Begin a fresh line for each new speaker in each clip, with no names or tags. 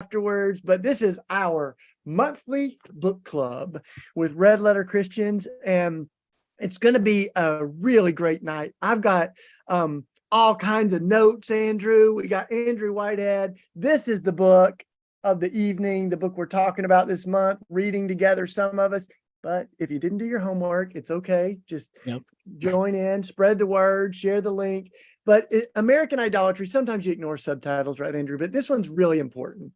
afterwards, but this is our monthly book club with Red Letter Christians, and it's going to be a really great night. I've got all kinds of notes, Andrew. We got Andrew Whitehead. This is the book of the evening, the book we're talking about this month, reading together, some of us. But if you didn't do your homework, it's okay. Just join in, spread the word, share the link. But American Idolatry, sometimes you ignore subtitles, right, Andrew? But this one's really important.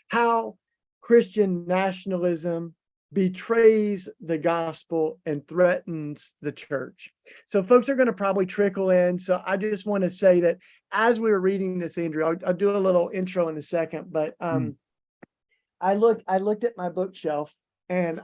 How Christian nationalism betrays the gospel and threatens the church. So folks are going to probably trickle in. So I just want to say that as we were reading this, Andrew, I'll do a little intro in a second, but I looked at my bookshelf, and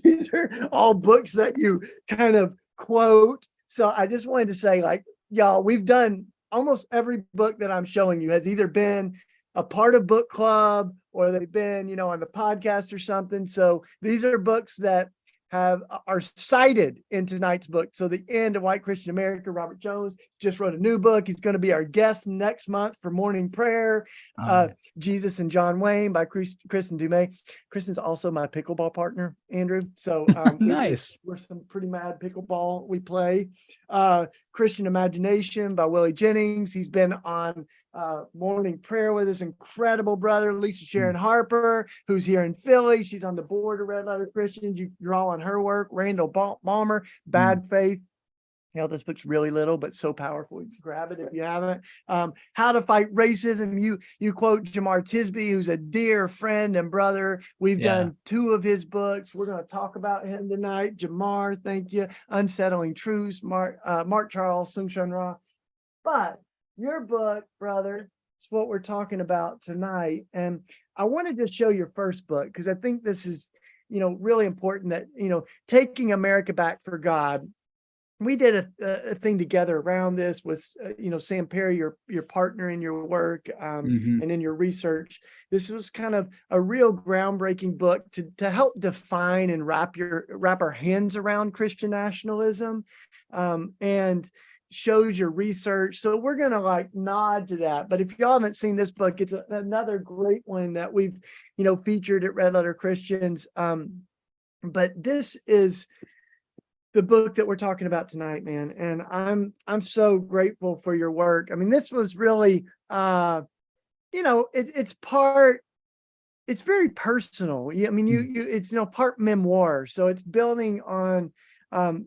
these are all books that you kind of quote. So I just wanted to say, like, y'all, we've done almost every book that I'm showing you has either been a part of book club or they've been, on the podcast or something. So these are books that are cited in tonight's book. So The End of White Christian America, Robert Jones just wrote a new book. He's going to be our guest next month for morning prayer. Jesus and John Wayne by Kristen Dumais. Kristen's also my pickleball partner, Andrew. So
nice.
We're some pretty mad pickleball we play. Christian Imagination by Willie Jennings. He's been on morning prayer with his incredible brother, Lisa Sharon Harper, who's here in Philly. She's on the board of Red Letter Christians. You draw on her work. Randall Balmer, Bad Faith. This book's really little, but so powerful. You can grab it if you haven't. How to Fight Racism. You quote Jamar Tisby, who's a dear friend and brother. We've done 2 of his books. We're going to talk about him tonight. Jamar, thank you. Unsettling Truths, Mark Charles, Sung Shun Ra. But your book, brother, is what we're talking about tonight. And I wanted to show your first book because I think this is, really important that, taking America back for God. We did a thing together around this with, Sam Perry, your partner in your work and in your research. This was kind of a real groundbreaking book to help define and wrap our hands around Christian nationalism and shows your research. So we're going to nod to that. But if y'all haven't seen this book, it's another great one that we've, featured at Red Letter Christians. But this is the book that we're talking about tonight, man. And I'm so grateful for your work. I mean, this was really, it's very personal. I mean, it's, part memoir. So it's building on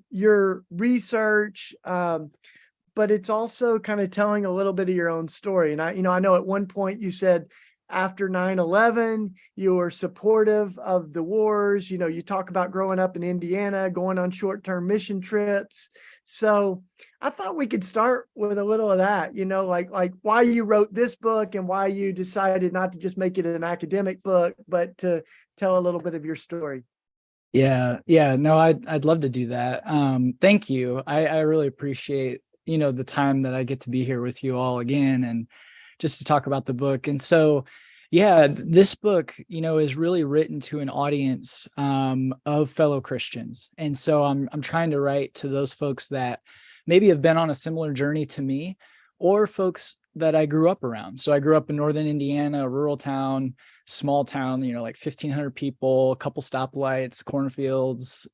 your research, but it's also kind of telling a little bit of your own story. And I know at one point you said after 9/11, you were supportive of the wars. You talk about growing up in Indiana, going on short-term mission trips. So I thought we could start with a little of that, like why you wrote this book and why you decided not to just make it an academic book, but to tell a little bit of your story.
Yeah. No, I'd love to do that. Thank you. I really appreciate, the time that I get to be here with you all again and just to talk about the book. And so, this book, is really written to an audience of fellow Christians. And so I'm trying to write to those folks that maybe have been on a similar journey to me, or folks that I grew up around. So I grew up in northern Indiana, a rural town, small town, like 1,500 people, a couple stoplights, cornfields,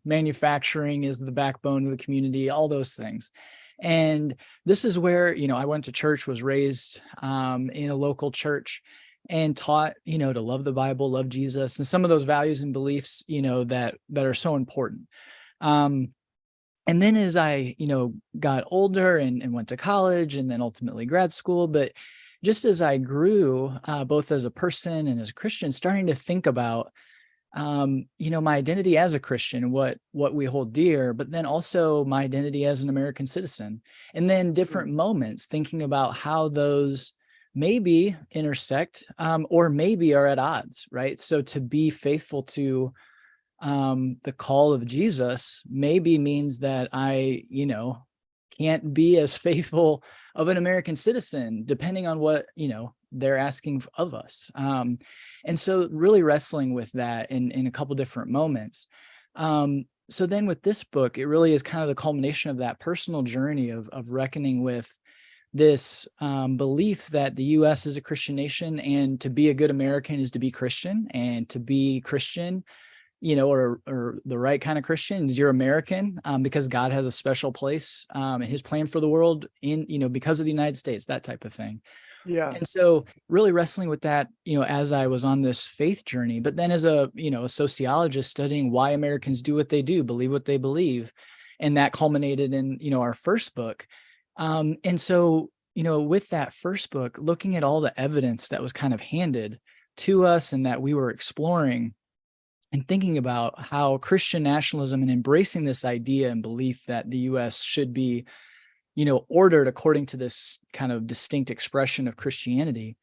manufacturing is the backbone of the community, all those things. And this is where, I went to church, was raised in a local church and taught, to love the Bible, love Jesus, and some of those values and beliefs, that are so important. And then as I, got older and went to college and then ultimately grad school, but just as I grew, both as a person and as a Christian, starting to think about my identity as a Christian, what we hold dear, but then also my identity as an American citizen. And then different moments thinking about how those maybe intersect or maybe are at odds, right? So to be faithful to the call of Jesus maybe means that I, can't be as faithful of an American citizen, depending on what, they're asking of us. And so really wrestling with that in a couple different moments. So then with this book, it really is kind of the culmination of that personal journey of reckoning with this belief that the U.S. is a Christian nation, and to be a good American is to be Christian, and to be Christian, or the right kind of Christian is you're American, because God has a special place in his plan for the world because of the United States, that type of thing.
Yeah.
And so really wrestling with that, as I was on this faith journey, but then as a sociologist studying why Americans do what they do, believe what they believe. And that culminated in, our first book. And so, with that first book, looking at all the evidence that was kind of handed to us and that we were exploring, and thinking about how Christian nationalism and embracing this idea and belief that the U.S. should be, ordered according to this kind of distinct expression of Christianity,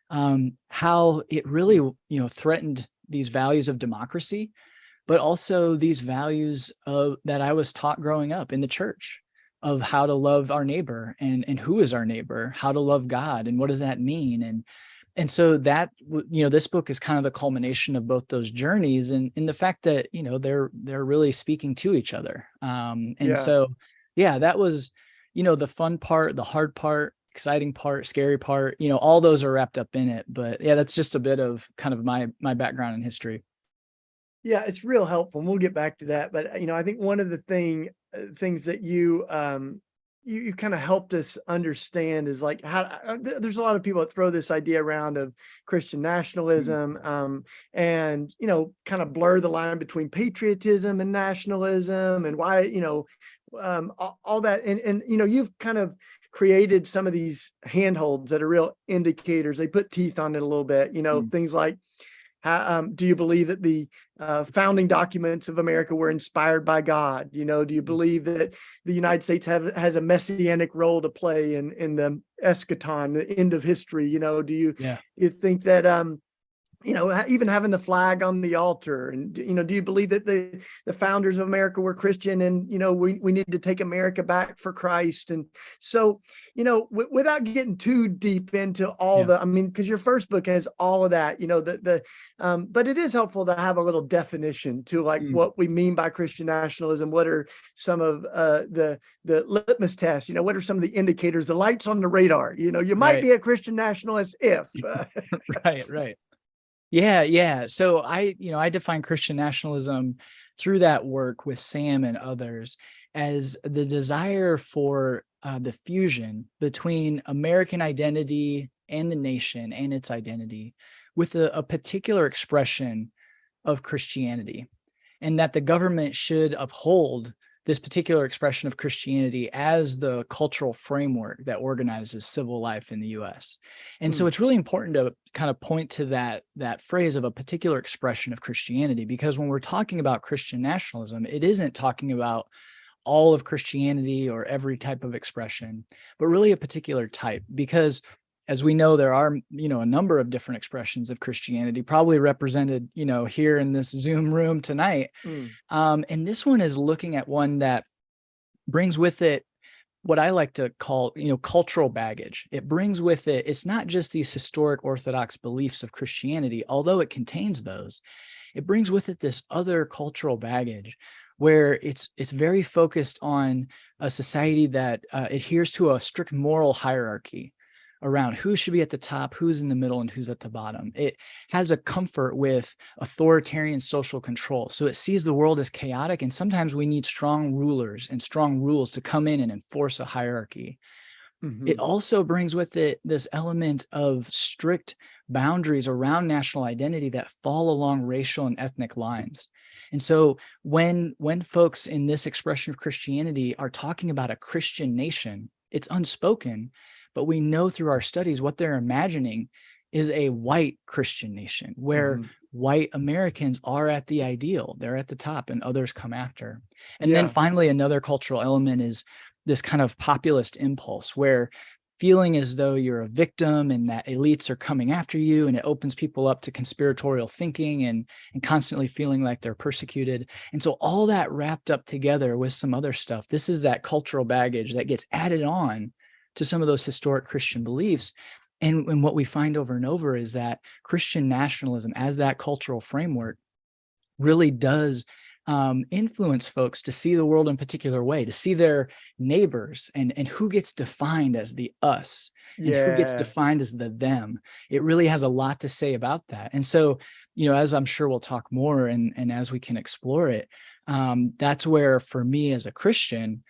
how it really, threatened these values of democracy, but also these values that I was taught growing up in the church, of how to love our neighbor and who is our neighbor, how to love God, and what does that mean? And so that, this book is kind of the culmination of both those journeys, and in the fact that, they're really speaking to each other. So, that was, the fun part, the hard part, exciting part, scary part, all those are wrapped up in it. But yeah, that's just a bit of kind of my background in history.
Yeah, it's real helpful, and we'll get back to that. But I think one of the things that you kind of helped us understand is like how there's a lot of people that throw this idea around of Christian nationalism, and kind of blur the line between patriotism and nationalism, and why all that, and you've kind of created some of these handholds that are real indicators. They put teeth on it a little bit, things like, how, do you believe that the founding documents of America were inspired by God? Do you believe that the United States has a messianic role to play in the eschaton, the end of history? Do you think that even having the flag on the altar, and do you believe that the founders of America were Christian, and we need to take America back for Christ? And so without getting too deep into all because your first book has all of that, but it is helpful to have a little definition to like what we mean by Christian nationalism. What are some of the litmus tests? What are some of the indicators, the lights on the radar? You might be a Christian nationalist if
right. Yeah. So I define Christian nationalism through that work with Sam and others as the desire for the fusion between American identity and the nation and its identity with a particular expression of Christianity, and that the government should uphold this particular expression of Christianity as the cultural framework that organizes civil life in the U.S. And so it's really important to kind of point to that phrase of a particular expression of Christianity, because when we're talking about Christian nationalism, it isn't talking about all of Christianity or every type of expression, but really a particular type, because as we know, there are, a number of different expressions of Christianity, probably represented, here in this Zoom room tonight. And this one is looking at one that brings with it what I like to call, cultural baggage. It brings with it, it's not just these historic Orthodox beliefs of Christianity, although it contains those. It brings with it this other cultural baggage where it's very focused on a society that adheres to a strict moral hierarchy around who should be at the top, who's in the middle, and who's at the bottom. It has a comfort with authoritarian social control. So it sees the world as chaotic, and sometimes we need strong rulers and strong rules to come in and enforce a hierarchy. It also brings with it this element of strict boundaries around national identity that fall along racial and ethnic lines. And so when folks in this expression of Christianity are talking about a Christian nation, it's unspoken, but we know through our studies what they're imagining is a white Christian nation where white Americans are at the ideal, they're at the top, and others come after. And then finally, another cultural element is this kind of populist impulse where feeling as though you're a victim and that elites are coming after you, and it opens people up to conspiratorial thinking and constantly feeling like they're persecuted. And so all that wrapped up together with some other stuff, this is that cultural baggage that gets added on to some of those historic Christian beliefs. And what we find over and over is that Christian nationalism as that cultural framework really does influence folks to see the world in a particular way, to see their neighbors and who gets defined as the us and who gets
Yeah.
defined as the them. It really has a lot to say about that. And so, as I'm sure we'll talk more and as we can explore it, that's where for me as a Christian,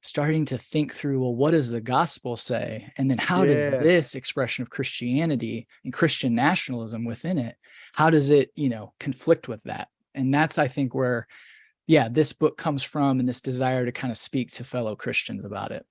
starting to think through, well, what does the gospel say? And then how does
Yeah.
this expression of Christianity and Christian nationalism within it, how does it, conflict with that? And that's, I think, where, this book comes from, and this desire to kind of speak to fellow Christians about it.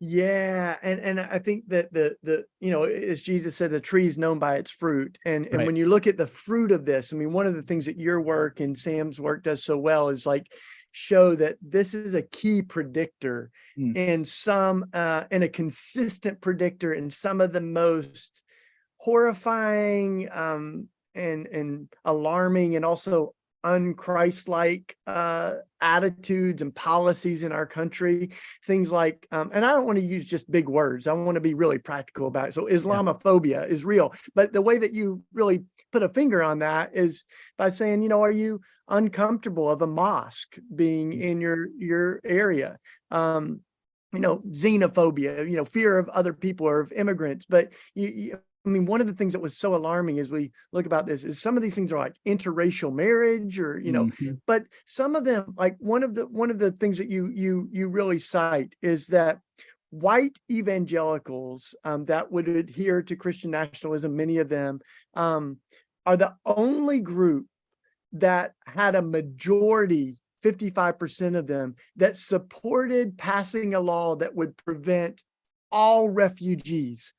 Yeah, and I think that the as Jesus said, the tree is known by its fruit. And
Right.
when you look at the fruit of this, I mean, one of the things that your work and Sam's work does so well is like show that this is a key predictor
Mm.
in some and a consistent predictor in some of the most horrifying and alarming and also unchristlike attitudes and policies in our country. Things like and I don't want to use just big words, I want to be really practical about it. So Islamophobia is real, but the way that you really put a finger on that is by saying, are you uncomfortable of a mosque being in your area? Xenophobia, fear of other people or of immigrants. But I mean, one of the things that was so alarming as we look about this is some of these things are like interracial marriage, or
Mhm.
but some of them, like one of the things that you really cite is that white evangelicals that would adhere to Christian nationalism, many of them are the only group that had a majority, 55% of them, that supported passing a law that would prevent all refugees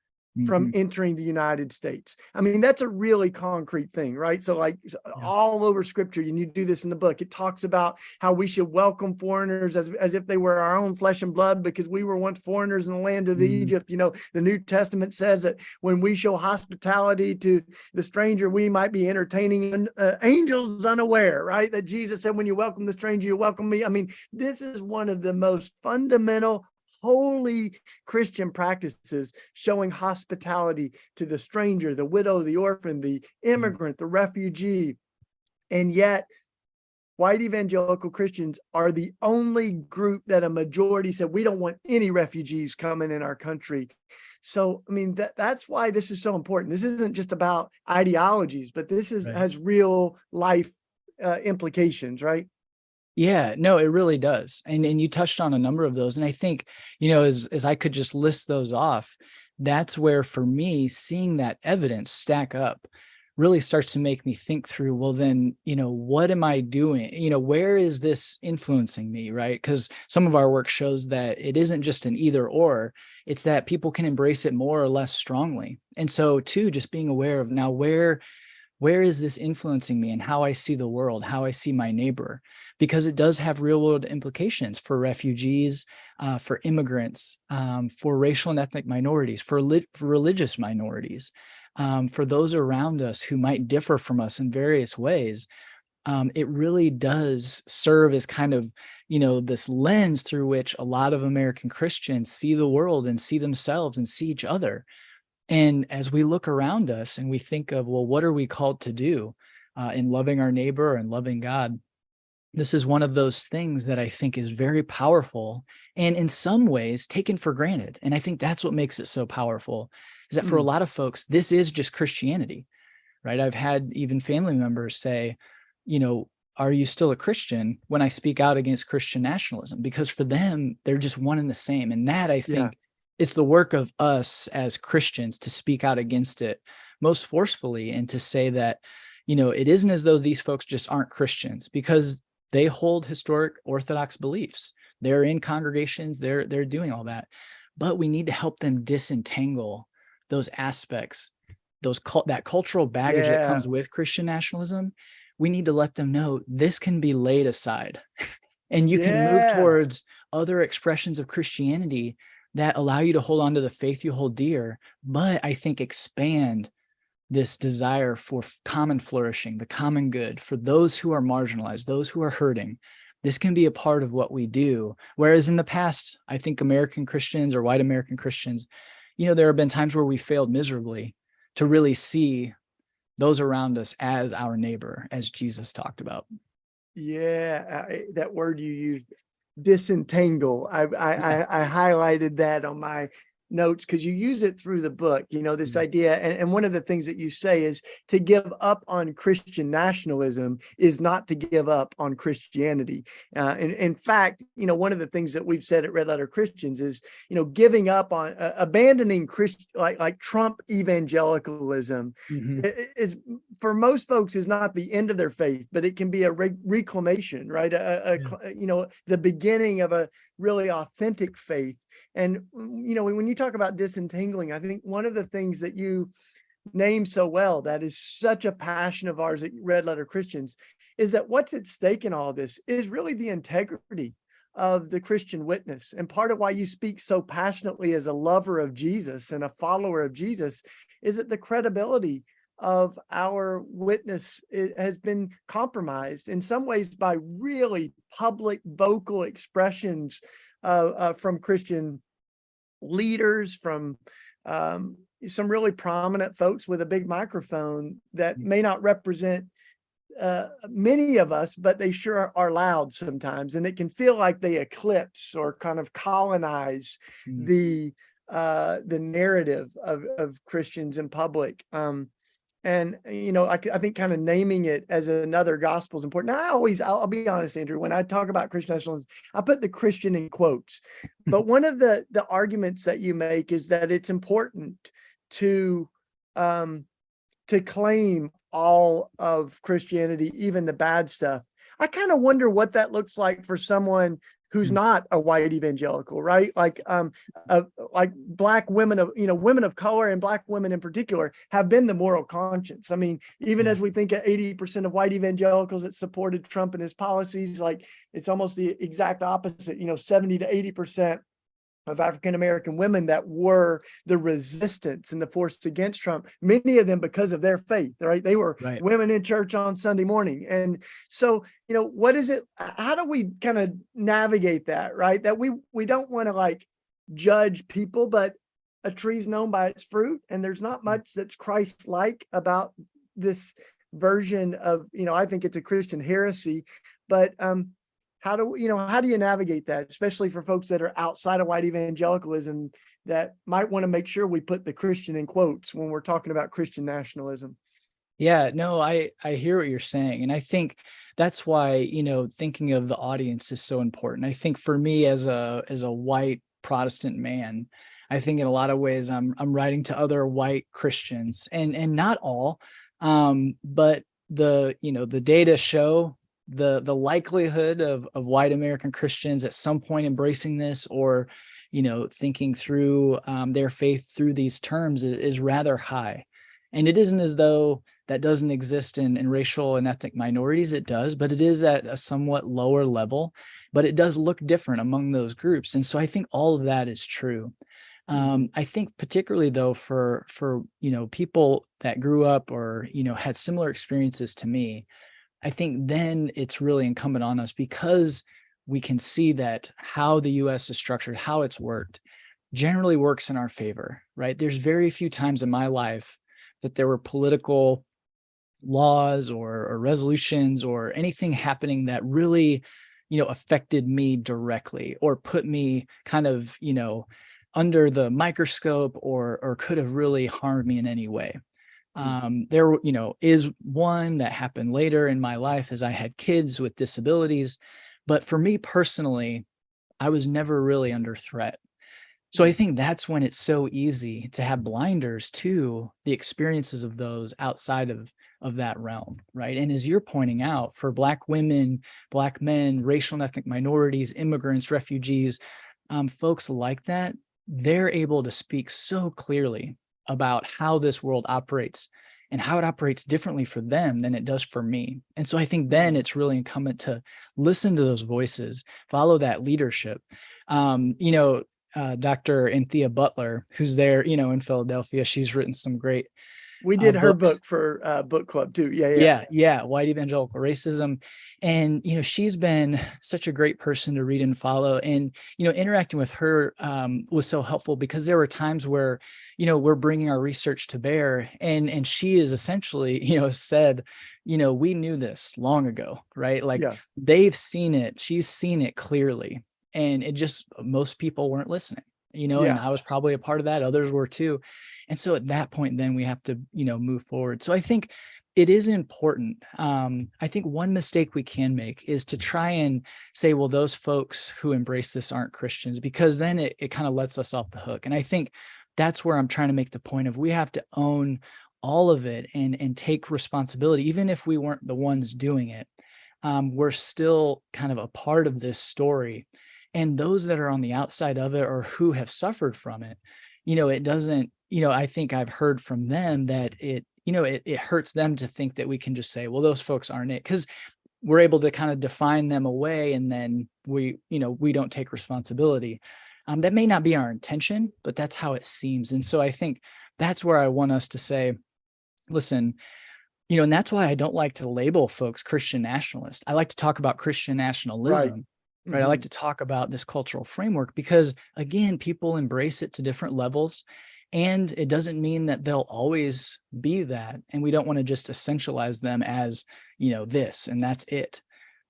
from
Mhm.
entering the United States. I mean, that's a really concrete thing, right? So like
Yeah.
all over scripture, and you do this in the book, it talks about how we should welcome foreigners as if they were our own flesh and blood, because we were once foreigners in the land of Egypt. The New Testament says that when we show hospitality to the stranger, we might be entertaining angels unaware, right? That Jesus said, when you welcome the stranger, you welcome me. I mean, this is one of the most fundamental holy Christian practices, showing hospitality to the stranger, the widow, the orphan, the immigrant, the refugee. And yet, white evangelical Christians are the only group that a majority said, we don't want any refugees coming in our country. So, I mean, that's why this is so important. This isn't just about ideologies, but this
Right.
has real life implications, right?
Yeah, no, it really does. And you touched on a number of those. And I think, as I could just list those off, that's where for me, seeing that evidence stack up really starts to make me think through, well, then, what am I doing? Where is this influencing me? Right. Because some of our work shows that it isn't just an either or, it's that people can embrace it more or less strongly. And so too, just being aware of now where is this influencing me and how I see the world, how I see my neighbor? Because it does have real world implications for refugees, for immigrants, for racial and ethnic minorities, for religious minorities, for those around us who might differ from us in various ways. It really does serve as kind of, this lens through which a lot of American Christians see the world and see themselves and see each other. And as we look around us and we think of, well, what are we called to do in loving our neighbor and loving God? This is one of those things that I think is very powerful and in some ways taken for granted. And I think that's what makes it so powerful, is that for a lot of folks, this is just Christianity, right? I've had even family members say, are you still a Christian when I speak out against Christian nationalism? Because for them, they're just one and the same. And that, I think, it's the work of us as Christians to speak out against it most forcefully and to say that, it isn't as though these folks just aren't Christians, because they hold historic Orthodox beliefs. They're in congregations, they're doing all that. But we need to help them disentangle those aspects, that cultural baggage that comes with Christian nationalism. We need to let them know this can be laid aside and you can move towards other expressions of Christianity that allow you to hold on to the faith you hold dear, but I think expand this desire for common flourishing, the common good for those who are marginalized, those who are hurting. This can be a part of what we do. Whereas in the past, I think American Christians or white American Christians, there have been times where we failed miserably to really see those around us as our neighbor, as Jesus talked about.
Yeah, that word you used, disentangle. I highlighted that on my notes because you use it through the book, this idea. And one of the things that you say is to give up on Christian nationalism is not to give up on Christianity. In fact, one of the things that we've said at Red Letter Christians is, giving up on abandoning like Trump evangelicalism is for most folks is not the end of their faith, but it can be a reclamation, right? The beginning of a really authentic faith. And, when you talk about disentangling, I think one of the things that you name so well, that is such a passion of ours at Red Letter Christians, is that what's at stake in all this is really the integrity of the Christian witness. And part of why you speak so passionately as a lover of Jesus and a follower of Jesus is that the credibility of our witness has been compromised in some ways by really public vocal expressions from Christian leaders, from some really prominent folks with a big microphone that may not represent many of us, but they sure are loud sometimes, and it can feel like they eclipse or kind of colonize the narrative of Christians in public. And I think kind of naming it as another gospel is important. Now, I'll be honest, Andrew, when I talk about Christian nationalism, I put the Christian in quotes. But one of the arguments that you make is that it's important to claim all of Christianity, even the bad stuff. I kind of wonder what that looks like for someone who's not a white evangelical, right? Like Black women women of color and Black women in particular have been the moral conscience. I mean, even as we think of 80% of white evangelicals that supported Trump and his policies, like it's almost the exact opposite, 70 to 80% of African-American women that were the resistance and the force against Trump, many of them because of their faith, right? They were women in church on Sunday morning. And so, what is it? How do we kind of navigate that, right? That we don't want to like judge people, but a tree's known by its fruit. And there's not much that's Christ-like about this version of, I think it's a Christian heresy, but how do you navigate that, especially for folks that are outside of white evangelicalism that might want to make sure we put the Christian in quotes when we're talking about Christian nationalism?
Yeah, no, I hear what you're saying. And I think that's why, thinking of the audience is so important. I think for me as a white Protestant man, I think in a lot of ways I'm writing to other white Christians and not all, but the data show the likelihood of white American Christians at some point embracing this or, thinking through their faith through these terms is rather high. And it isn't as though that doesn't exist in racial and ethnic minorities. It does, but it is at a somewhat lower level, but it does look different among those groups. And so I think all of that is true. I think particularly though, for people that grew up or, had similar experiences to me, I think then it's really incumbent on us because we can see that how the US is structured, how it's worked, generally works in our favor, right? There's very few times in my life that there were political laws or resolutions or anything happening that really, affected me directly or put me kind of, under the microscope or could have really harmed me in any way. There, is one that happened later in my life as I had kids with disabilities. But for me personally, I was never really under threat. So I think that's when it's so easy to have blinders to the experiences of those outside of that realm, right? And as you're pointing out, for Black women, Black men, racial and ethnic minorities, immigrants, refugees, folks like that, they're able to speak so clearly about how this world operates and how it operates differently for them than it does for me. And so I think then it's really incumbent to listen to those voices, follow that leadership. Dr. Anthea Butler, who's there, in Philadelphia, she's written some great
We did her
books.
book for book club too. Yeah,
Yeah, yeah, White Evangelical Racism. And, she's been such a great person to read and follow. And, interacting with her was so helpful because there were times where, we're bringing our research to bear and she is essentially, said, we knew this long ago, right? Like
Yeah.
they've seen it, she's seen it clearly. And it just, most people weren't listening, and
Yeah.
I was probably a part of that. Others were too. And so at that point, then we have to, move forward. So I think it is important. I think one mistake we can make is to try and say, well, those folks who embrace this aren't Christians, because then it kind of lets us off the hook. And I think that's where I'm trying to make the point of we have to own all of it and take responsibility, even if we weren't the ones doing it. We're still kind of a part of this story. And those that are on the outside of it or who have suffered from it, it doesn't, I think I've heard from them that it hurts them to think that we can just say, well, those folks aren't it, because we're able to kind of define them away and then we don't take responsibility. That may not be our intention, but that's how it seems. And so I think that's where I want us to say, listen, and that's why I don't like to label folks Christian nationalists. I like to talk about Christian nationalism. Right. I like to talk about this cultural framework because, again, people embrace it to different levels. And it doesn't mean that they'll always be that. And we don't want to just essentialize them as, this and that's it.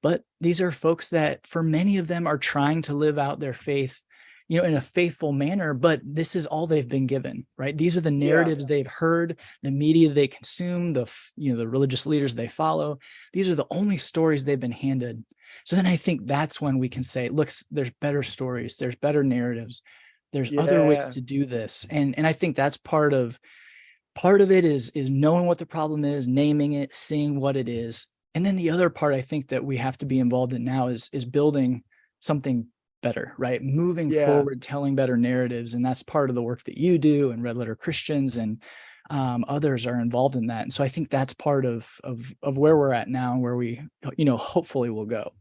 But these are folks that, for many of them, are trying to live out their faith, in a faithful manner. But this is all they've been given, right? These are the narratives they've heard, the media they consume, the religious leaders they follow. These are the only stories they've been handed. So then I think that's when we can say, look, there's better stories, there's better narratives, there's other ways to do this. And I think that's part of it is knowing what the problem is, naming it, seeing what it is. And then the other part I think that we have to be involved in now is building something better, right? Moving forward, telling better narratives. And that's part of the work that you do and Red Letter Christians and others are involved in that. And so I think that's part of where we're at now and where we, hopefully will go.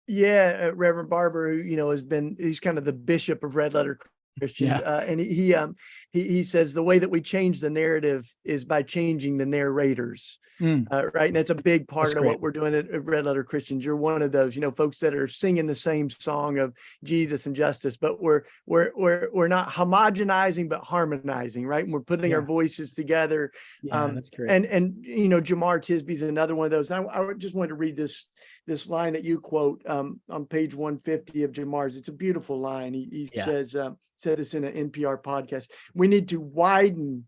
Yeah, Reverend Barber, who he's kind of the bishop of Red Letter Christians, and he says the way that we change the narrative is by changing the narrators, right? And that's a big part of what we're doing at Red Letter Christians. You're one of those, folks that are singing the same song of Jesus and justice, but we're not homogenizing but harmonizing, right? And we're putting our voices together.
That's great.
And Jamar Tisby's another one of those. I just wanted to read this line that you quote on page 150 of Jamar's. It's a beautiful line. He said this in an NPR podcast. We need to widen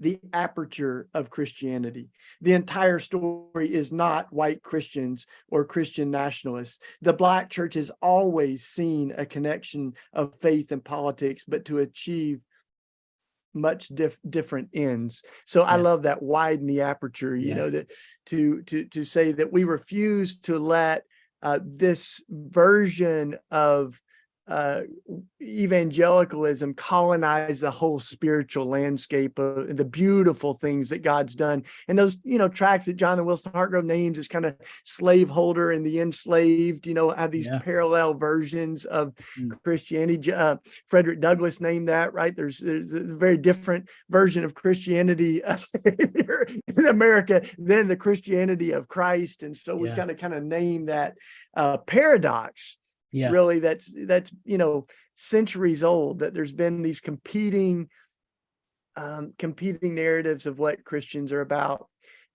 the aperture of Christianity. The entire story is not white Christians or Christian nationalists. The Black church has always seen a connection of faith and politics, but to achieve much different ends. So I love that widen the aperture, that to say that we refuse to let this version of evangelicalism colonize the whole spiritual landscape of the beautiful things that God's done. And those, tracks that Jonathan Wilson Hartgrove names as kind of slaveholder and the enslaved, have these parallel versions of Christianity. Frederick Douglass named that, right? There's a very different version of Christianity in America than the Christianity of Christ. And so we kind of name that paradox. Really, that's centuries old, that there's been these competing narratives of what Christians are about.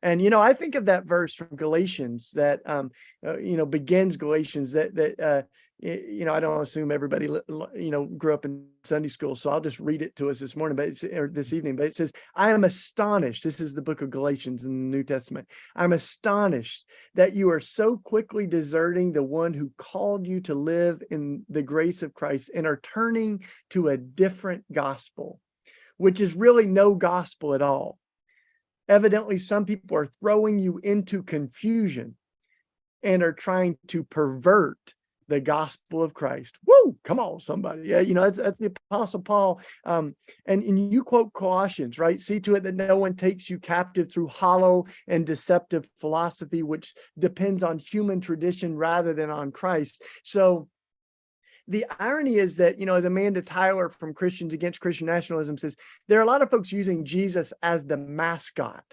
And I think of that verse from Galatians that begins Galatians that I don't assume everybody grew up in Sunday school, so I'll just read it to us this morning, or this evening. But it says, "I am astonished." This is the book of Galatians in the New Testament. "I'm astonished that you are so quickly deserting the one who called you to live in the grace of Christ and are turning to a different gospel, which is really no gospel at all. Evidently, some people are throwing you into confusion and are trying to pervert the gospel of Christ." Woo! Come on, somebody. Yeah, that's the Apostle Paul. And you quote Colossians, right? "See to it that no one takes you captive through hollow and deceptive philosophy, which depends on human tradition rather than on Christ." So the irony is that, as Amanda Tyler from Christians Against Christian Nationalism says, there are a lot of folks using Jesus as the mascot.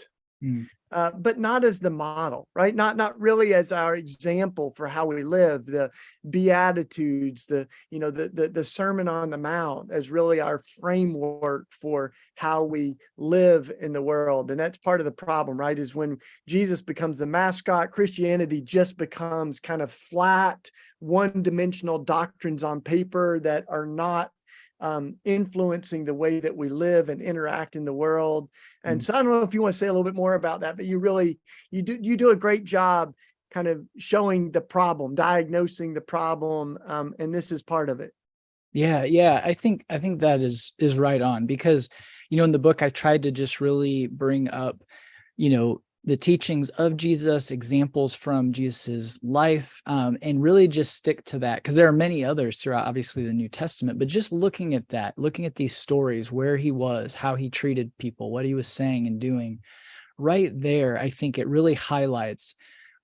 Mm.
But not as the model, right? Not really as our example for how we live. The Beatitudes, the Sermon on the Mount as really our framework for how we live in the world. And that's part of the problem, right? Is when Jesus becomes the mascot, Christianity just becomes kind of flat, one-dimensional doctrines on paper that are not influencing the way that we live and interact in the world. And so I don't know if you want to say a little bit more about that, but you do a great job kind of showing the problem, diagnosing the problem, and this is part of it.
Yeah. I think that is right on, because, in the book, I tried to just really bring up, the teachings of Jesus, examples from Jesus's life, and really just stick to that, because there are many others throughout, obviously, the New Testament, but just looking at these stories, where he was, how he treated people, what he was saying and doing, right there, I think it really highlights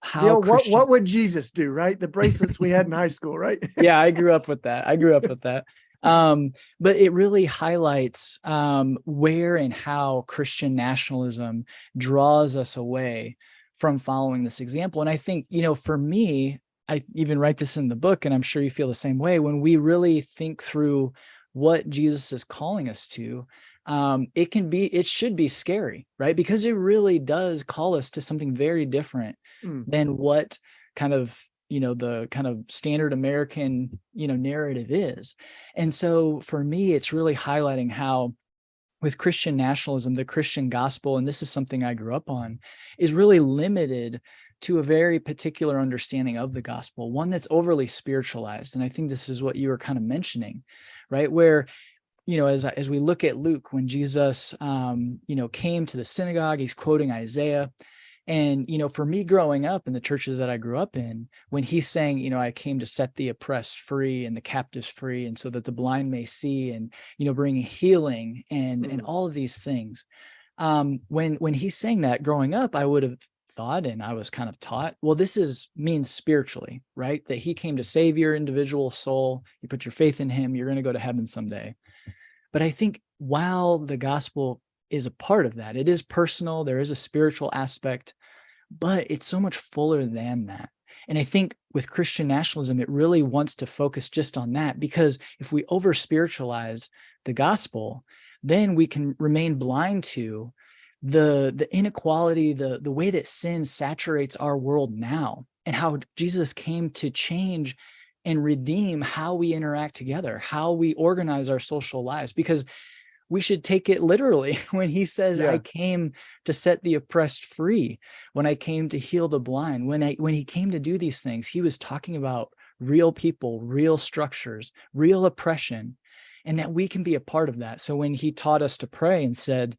how
what would Jesus do, right? The bracelets we had in high school, right?
Yeah, I grew up with that. But it really highlights where and how Christian nationalism draws us away from following this example. And I think, for me, I even write this in the book, and I'm sure you feel the same way, when we really think through what Jesus is calling us to, it should be scary, right? Because it really does call us to something very different than what kind of the kind of standard American, narrative is. And so for me, it's really highlighting how with Christian nationalism, the Christian gospel, and this is something I grew up on, is really limited to a very particular understanding of the gospel, one that's overly spiritualized. And I think this is what you were kind of mentioning, right? Where, as we look at Luke, when Jesus, came to the synagogue, he's quoting Isaiah. And, for me growing up in the churches that I grew up in, when he's saying, I came to set the oppressed free and the captives free, and so that the blind may see, and, bringing healing and all of these things. When he's saying that growing up, I would have thought, and I was kind of taught, well, means spiritually, right? That he came to save your individual soul. You put your faith in him, you're going to go to heaven someday. But I think while the gospel is a part of that, it is personal, there is a spiritual aspect, but it's so much fuller than that. And I think with Christian nationalism, it really wants to focus just on that, because if we over spiritualize the gospel, then we can remain blind to the inequality, the way that sin saturates our world now, and how Jesus came to change and redeem how we interact together, how we organize our social lives. Because we should take it literally when he says, I came to set the oppressed free, when I came to heal the blind, when he came to do these things, he was talking about real people, real structures, real oppression, and that we can be a part of that. So when he taught us to pray and said,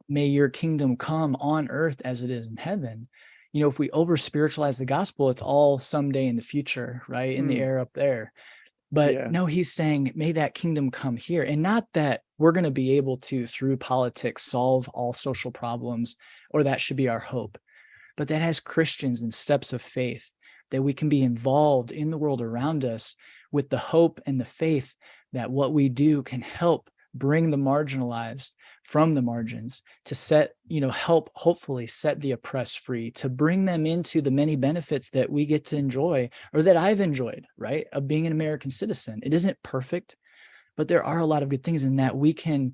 may your kingdom come on earth as it is in heaven, if we over spiritualize the gospel, it's all someday in the future, right? In the air up there. But no, he's saying, may that kingdom come here. And not that we're going to be able to, through politics, solve all social problems, or that should be our hope, but that as Christians and steps of faith, that we can be involved in the world around us with the hope and the faith that what we do can help bring the marginalized from the margins, to help hopefully set the oppressed free, to bring them into the many benefits that we get to enjoy, or that I've enjoyed, right, of being an American citizen. It isn't perfect, but there are a lot of good things in that we can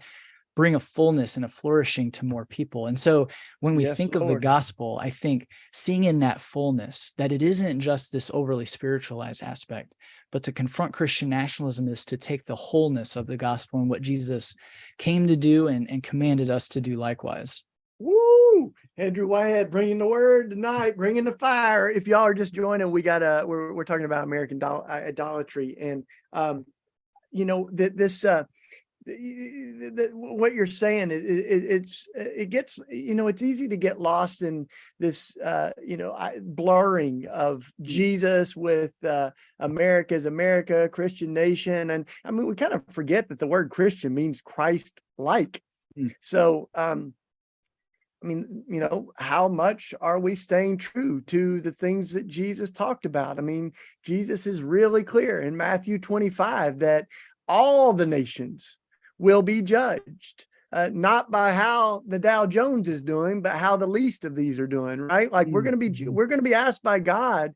bring a fullness and a flourishing to more people. And so when we think of the gospel, I think seeing in that fullness that it isn't just this overly spiritualized aspect, but to confront Christian nationalism is to take the wholeness of the gospel and what Jesus came to do and commanded us to do likewise.
Woo! Andrew Whitehead bringing the word tonight, bringing the fire. If y'all are just joining, we're talking about American idolatry, and what you're saying, it's easy to get lost in this blurring of Jesus with America's America, Christian nation. And I mean, we kind of forget that the word Christian means Christ like. So I mean, how much are we staying true to the things that Jesus talked about? I mean, Jesus is really clear in Matthew 25 that all the nations will be judged, not by how the Dow Jones is doing, but how the least of these are doing, right? Like we're going to be asked by God,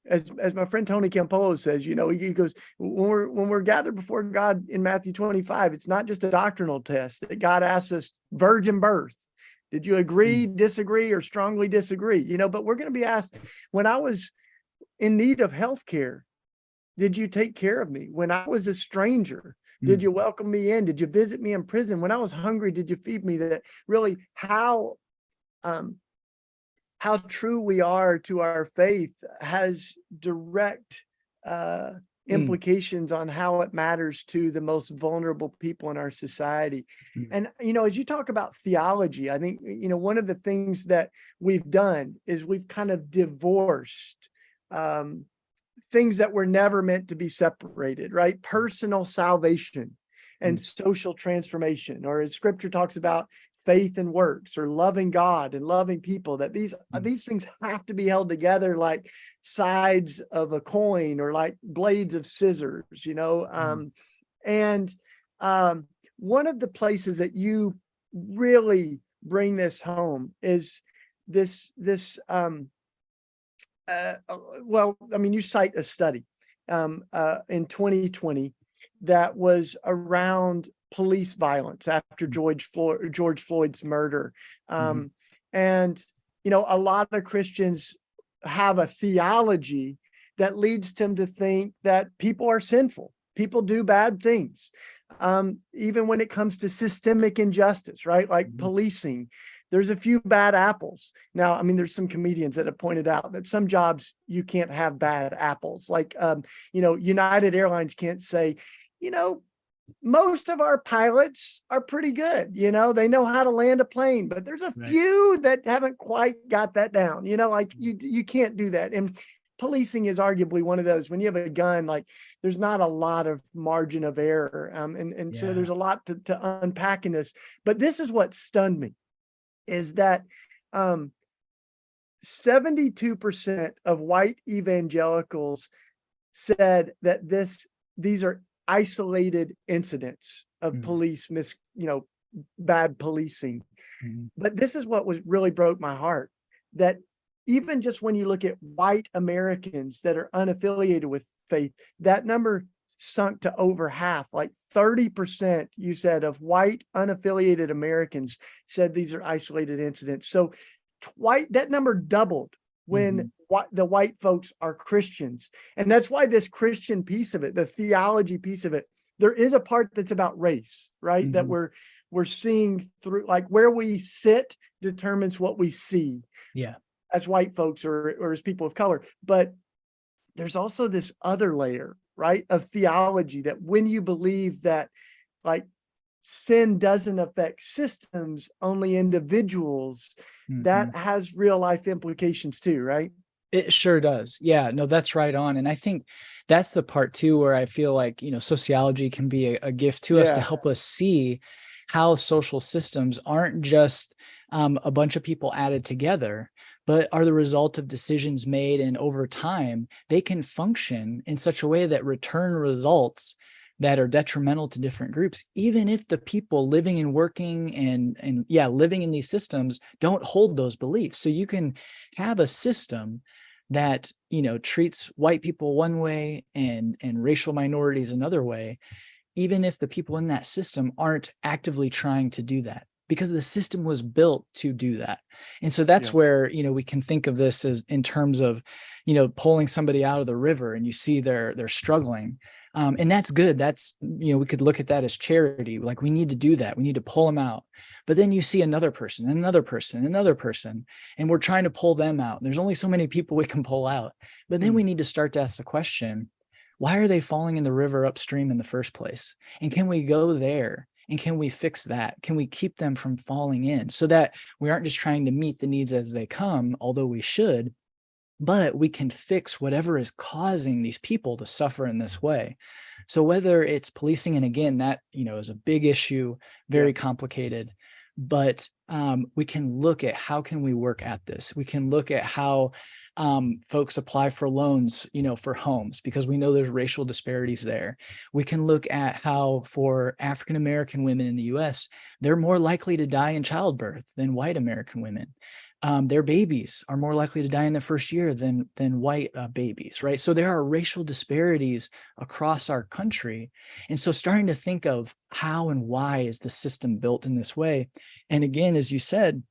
as my friend Tony Campolo says, he goes, when we're gathered before God in Matthew 25, it's not just a doctrinal test that God asks us virgin birth. Did you agree, disagree, or strongly disagree? But we're going to be asked, when I was in need of health care, did you take care of me? When I was a stranger, did you welcome me in? Did you visit me in prison? When I was hungry, did you feed me? That really how true we are to our faith has direct implications on how it matters to the most vulnerable people in our society. And, as you talk about theology, I think, one of the things that we've done is we've kind of divorced things that were never meant to be separated, right? Personal salvation and social transformation, or as scripture talks about, faith and works, or loving God and loving people, that these things have to be held together like sides of a coin or like blades of scissors, and one of the places that you really bring this home is this well, I mean, you cite a study in 2020 that was around police violence after George Floyd's murder. And, a lot of Christians have a theology that leads them to think that people are sinful. People do bad things. Even when it comes to systemic injustice, right? Like policing, there's a few bad apples. Now, I mean, there's some comedians that have pointed out that some jobs you can't have bad apples. Like, United Airlines can't say, most of our pilots are pretty good. They know how to land a plane, but there's a few that haven't quite got that down. Like you can't do that. And policing is arguably one of those. When you have a gun, like there's not a lot of margin of error. So there's a lot to unpack in this. But this is what stunned me, is that 72% of white evangelicals said that these are isolated incidents of police bad policing. But this is what really broke my heart, that even just when you look at white Americans that are unaffiliated with faith, that number sunk to over half. Like 30%, you said, of white unaffiliated Americans said these are isolated incidents. So that number doubled when the white folks are Christians. And that's why this Christian piece of it, the theology piece of it, there is a part that's about race, right? That we're seeing through, like where we sit determines what we see. Yeah. As white folks or as people of color. But there's also this other layer, right, of theology, that when you believe that like sin doesn't affect systems, only individuals, that has real life implications too, right?
It sure does. Yeah, no, that's right on. And I think that's the part too, where I feel like, sociology can be a gift to us to help us see how social systems aren't just a bunch of people added together, but are the result of decisions made, and over time, they can function in such a way that return results that are detrimental to different groups, even if the people living and working and living in these systems don't hold those beliefs. So you can have a system that, treats white people one way and racial minorities another way, even if the people in that system aren't actively trying to do that, because the system was built to do that. And so that's where, we can think of this as in terms of, pulling somebody out of the river and you see they're struggling. And that's good. That's, we could look at that as charity. Like we need to do that. We need to pull them out. But then you see another person, another person, another person, and we're trying to pull them out. There's only so many people we can pull out. But then we need to start to ask the question, why are they falling in the river upstream in the first place? And can we go there? And can we fix that? Can we keep them from falling in, so that we aren't just trying to meet the needs as they come, although we should, but we can fix whatever is causing these people to suffer in this way. So whether it's policing, and again, that, is a big issue, very complicated, but we can look at how can we work at this. We can look at how folks apply for loans, for homes, because we know there's racial disparities there. We can look at how for African American women in the US, they're more likely to die in childbirth than white American women. Their babies are more likely to die in the first year than white babies, right? So there are racial disparities across our country. And so starting to think of how and why is the system built in this way? And again, as you said,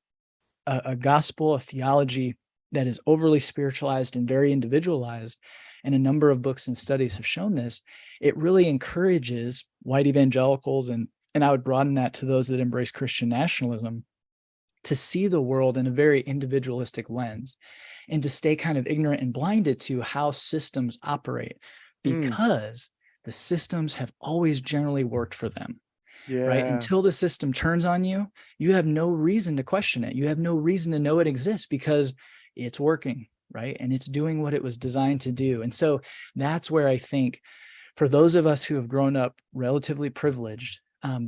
a gospel, a theology that is overly spiritualized and very individualized, and a number of books and studies have shown this, it really encourages white evangelicals, and I would broaden that to those that embrace Christian nationalism, to see the world in a very individualistic lens and to stay kind of ignorant and blinded to how systems operate, because the systems have always generally worked for them. Right? Until the system turns on you, you have no reason to question it. You have no reason to know it exists because it's working, right? And it's doing what it was designed to do. And so that's where I think for those of us who have grown up relatively privileged,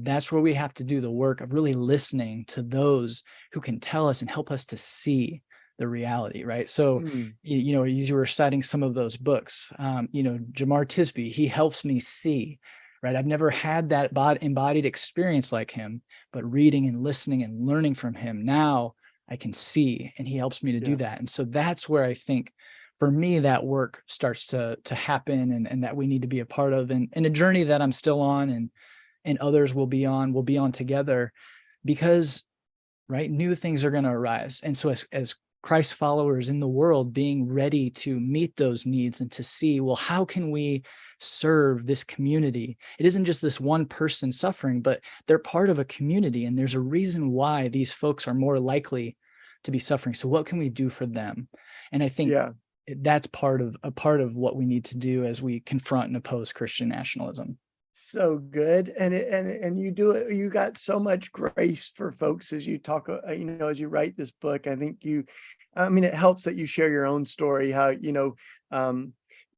that's where we have to do the work of really listening to those who can tell us and help us to see the reality, right? So, as you were citing some of those books, Jamar Tisby, he helps me see, right? I've never had that embodied experience like him, but reading and listening and learning from him, now I can see, and he helps me to do that. And so that's where I think for me, that work starts to happen, and that we need to be a part of, and a journey that I'm still on, and others will be on together, because, right, new things are going to arise. And so as Christ followers in the world, being ready to meet those needs and to see, well, how can we serve this community? It isn't just this one person suffering, but they're part of a community, and there's a reason why these folks are more likely to be suffering. So what can we do for them? And I think that's part of what we need to do as we confront and oppose Christian nationalism.
So good. And you do it, you got so much grace for folks as you talk, as you write this book. I think it helps that you share your own story, how,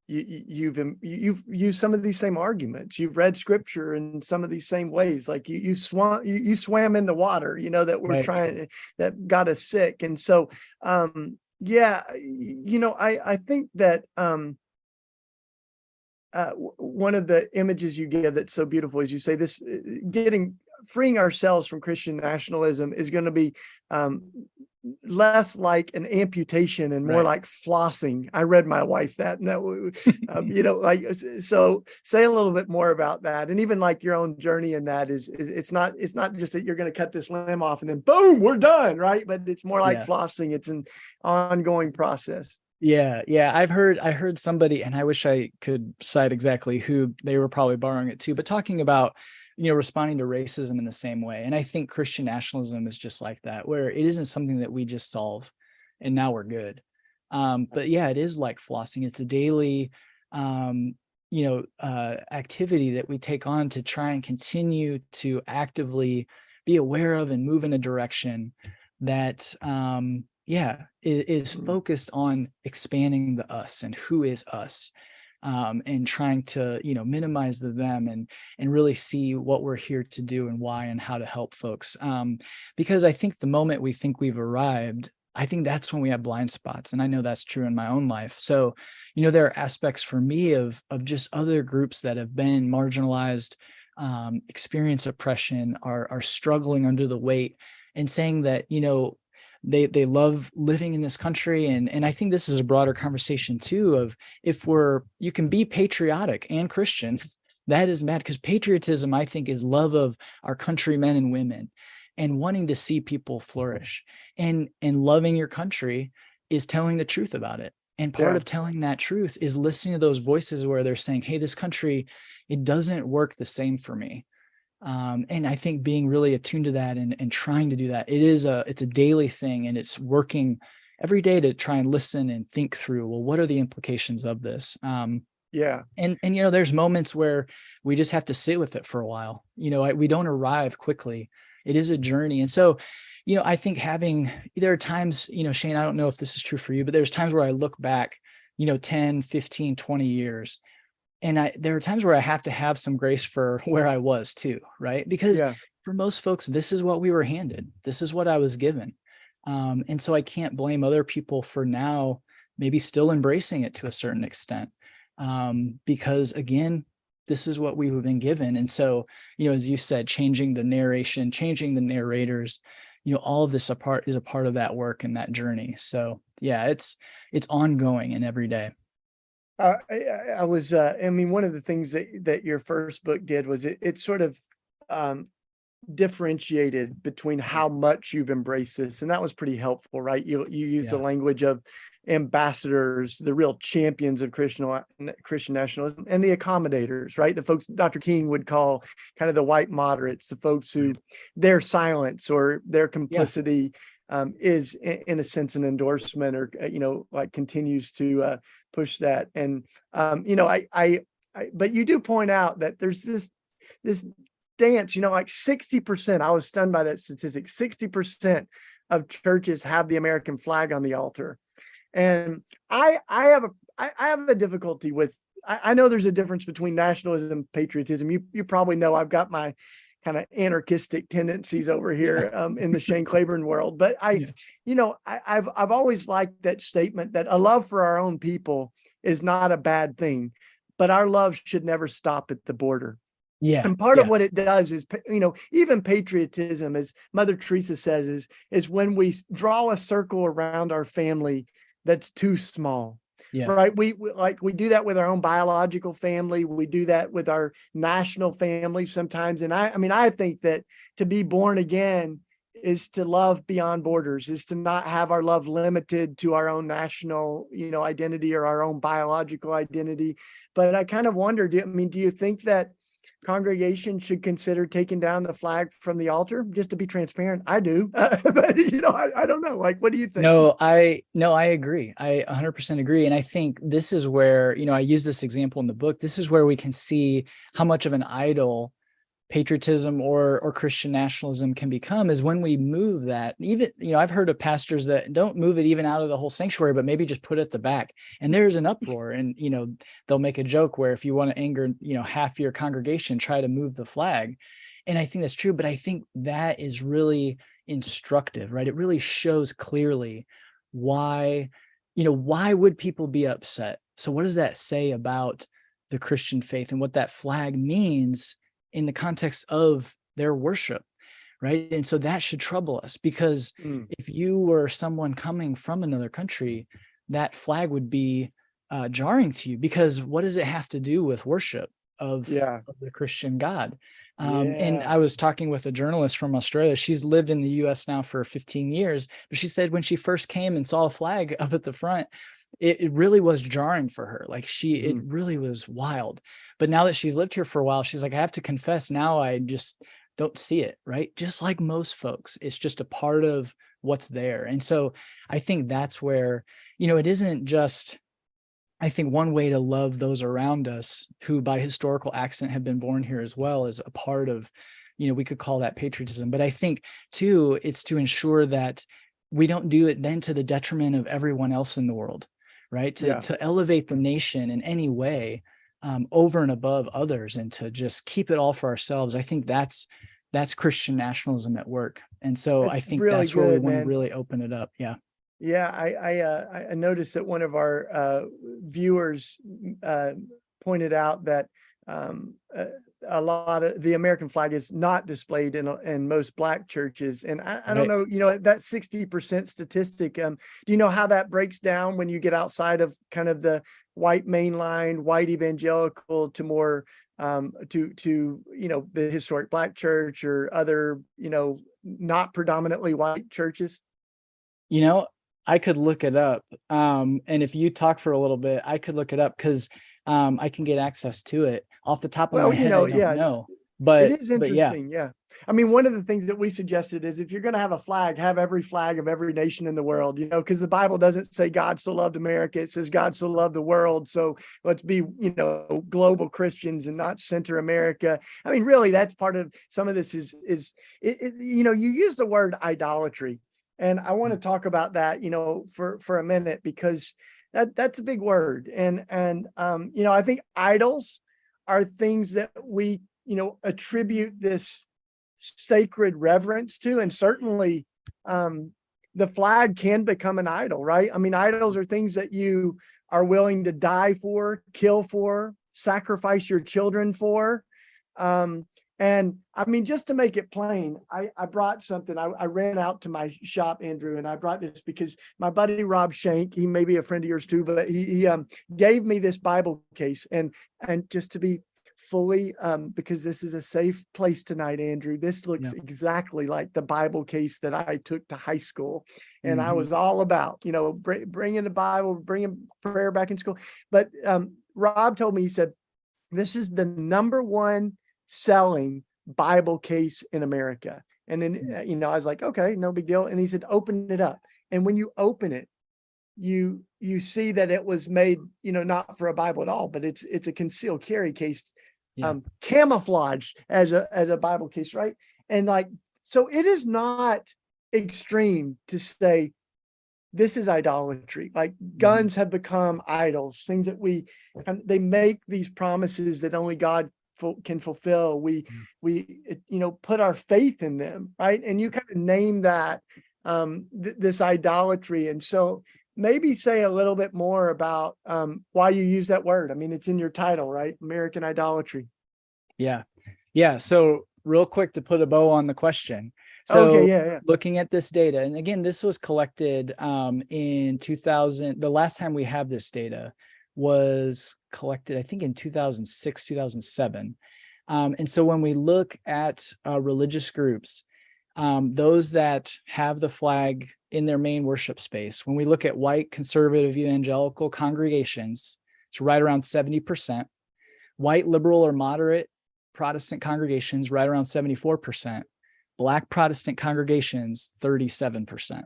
you've used some of these same arguments. You've read scripture in some of these same ways. Like you swam in the water, that we're trying, that got us sick. And so, I think that, one of the images you give that's so beautiful is you say this, freeing ourselves from Christian nationalism is going to be less like an amputation and more like flossing. I read my wife that, and that, so say a little bit more about that. And even like your own journey in that is it's not just that you're going to cut this limb off and then boom, we're done, right? But it's more like flossing. It's an ongoing process.
Yeah. I heard somebody, and I wish I could cite exactly who, they were probably borrowing it too, but talking about, responding to racism in the same way. And I think Christian nationalism is just like that, where it isn't something that we just solve and now we're good. But yeah, it is like flossing. It's a daily, activity that we take on to try and continue to actively be aware of and move in a direction that, is focused on expanding the us and who is us, and trying to, minimize the them, and really see what we're here to do and why and how to help folks. Because I think the moment we think we've arrived, I think that's when we have blind spots. And I know that's true in my own life. So, there are aspects for me of just other groups that have been marginalized, experience oppression, are struggling under the weight, and saying that, they love living in this country. And I think this is a broader conversation too, of you can be patriotic and Christian. That is mad, because patriotism, I think, is love of our countrymen and women and wanting to see people flourish, and loving your country is telling the truth about it. And part of telling that truth is listening to those voices where they're saying, hey, this country, it doesn't work the same for me. And I think being really attuned to that and trying to do that, it's a daily thing, and it's working every day to try and listen and think through, well, what are the implications of this? And there's moments where we just have to sit with it for a while. We don't arrive quickly. It is a journey. And so, I think there are times, Shane, I don't know if this is true for you, but there's times where I look back, 10, 15, 20 years. And there are times where I have to have some grace for where I was too, right? Because for most folks, this is what we were handed. This is what I was given. And so I can't blame other people for now maybe still embracing it to a certain extent. Because again, this is what we've been given. And so, as you said, changing the narration, changing the narrators, all of this is a part of that work and that journey. So yeah, it's ongoing and every day.
I was, I mean, one of the things that your first book did was it sort of differentiated between how much you've embraced this, and that was pretty helpful, right? You use the
Yeah.
language of ambassadors, the real champions of Christian nationalism, and the accommodators, right? The folks Dr. King would call kind of the white moderates, the folks who their silence or their complicity is in a sense an endorsement, or like continues to push that. And but you do point out that there's this dance, like 60%, I was stunned by that statistic, 60% of churches have the American flag on the altar. And I have a difficulty with, I know there's a difference between nationalism and patriotism. You probably know I've got my kind of anarchistic tendencies over here in the Shane Claiborne world. But I've always liked that statement that a love for our own people is not a bad thing, but our love should never stop at the border.
Yeah.
And part of what it does is, even patriotism, as Mother Teresa says, is when we draw a circle around our family that's too small.
Yeah.
Right. We do that with our own biological family. We do that with our national family sometimes. And I think that to be born again is to love beyond borders, is to not have our love limited to our own national, identity or our own biological identity. But I kind of wonder, do you think that congregation should consider taking down the flag from the altar? Just to be transparent, I do. But I don't know. Like, what do you think?
No, I agree. I 100% agree. And I think this is where, I use this example in the book. This is where we can see how much of an idol patriotism or Christian nationalism can become, is when we move that. Even, I've heard of pastors that don't move it even out of the whole sanctuary, but maybe just put it at the back, and there's an uproar, and they'll make a joke where if you want to anger half your congregation, try to move the flag. And I think that's true, but I think that is really instructive, right? It really shows clearly why would people be upset. So what does that say about the Christian faith and what that flag means in the context of their worship, right? And so that should trouble us, because if you were someone coming from another country, that flag would be jarring to you, because what does it have to do with worship of the Christian God? And I was talking with a journalist from Australia. She's lived in the US now for 15 years, but she said when she first came and saw a flag up at the front, it really was jarring for her. Like it really was wild. But now that she's lived here for a while, she's like, I have to confess, now I just don't see it, right? Just like most folks, it's just a part of what's there. And so I think that's where, it isn't just, I think one way to love those around us who by historical accident have been born here as well is a part of, we could call that patriotism. But I think too, it's to ensure that we don't do it then to the detriment of everyone else in the world, right? To elevate the nation in any way over and above others, and to just keep it all for ourselves. I think that's Christian nationalism at work. And so I think
really
that's where we
good,
want to
man.
really open it up. Yeah.
Yeah, I noticed that one of our viewers pointed out that a lot of the American flag is not displayed in most Black churches, and I don't know, that 60% statistic. Do you know how that breaks down when you get outside of kind of the white mainline, white evangelical to more to the historic Black church or other not predominantly white churches?
I could look it up. And if you talk for a little bit, I could look it up, because I can get access to it. Off the top of my head, I don't know. But
it is interesting. Yeah. I mean, one of the things that we suggested is, if you're going to have a flag, have every flag of every nation in the world, because the Bible doesn't say God so loved America. It says God so loved the world. So let's be, global Christians and not center America. I mean, really, that's part of some of this is you use the word idolatry. And I want to talk about that, for a minute, because that's a big word. And I think idols are things that we, attribute this sacred reverence to. And certainly the flag can become an idol, right? I mean, idols are things that you are willing to die for, kill for, sacrifice your children for. And I mean, just to make it plain, I brought something. I ran out to my shop, Andrew, and I brought this because my buddy Rob Shank, he may be a friend of yours too, but he gave me this Bible case. And just to be fully, because this is a safe place tonight, Andrew, this looks exactly like the Bible case that I took to high school. And I was all about, bringing the Bible, bringing prayer back in school. But Rob told me, he said, this is the number one selling Bible case in America. And then, I was like, okay, no big deal. And he said, open it up. And when you open it, you see that it was made, not for a Bible at all, but it's a concealed carry case, camouflaged as a Bible case, right? And so it is not extreme to say this is idolatry. Like guns have become idols, things that they make these promises that only God can fulfill. We put our faith in them, right? And you kind of name that this idolatry. And so maybe say a little bit more about why you use that word. I mean, it's in your title, right? American idolatry.
Yeah. So real quick to put a bow on the question. So looking at this data, and again, this was collected in 2000. The last time we have this data was collected, I think, in 2006, 2007. And so when we look at religious groups, those that have the flag in their main worship space, when we look at white conservative evangelical congregations, it's right around 70%. White liberal or moderate Protestant congregations, right around 74%. Black Protestant congregations, 37%.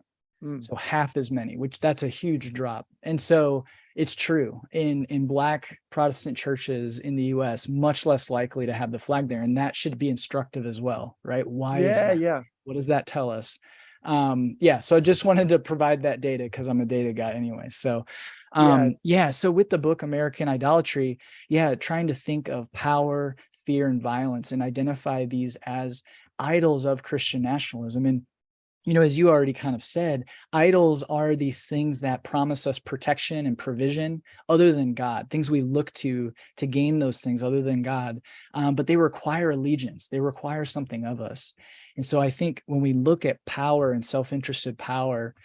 So half as many, which that's a huge drop. And so it's true in Black Protestant churches in the US, much less likely to have the flag there. And that should be instructive as well, right? Why is that? What does that tell us? So I just wanted to provide that data because I'm a data guy anyway. So so with the book American Idolatry, trying to think of power, fear, and violence and identify these as idols of Christian nationalism. And as you already kind of said, idols are these things that promise us protection and provision other than God, things we look to gain those things other than God. But they require allegiance. They require something of us. And so I think when we look at power and self-interested power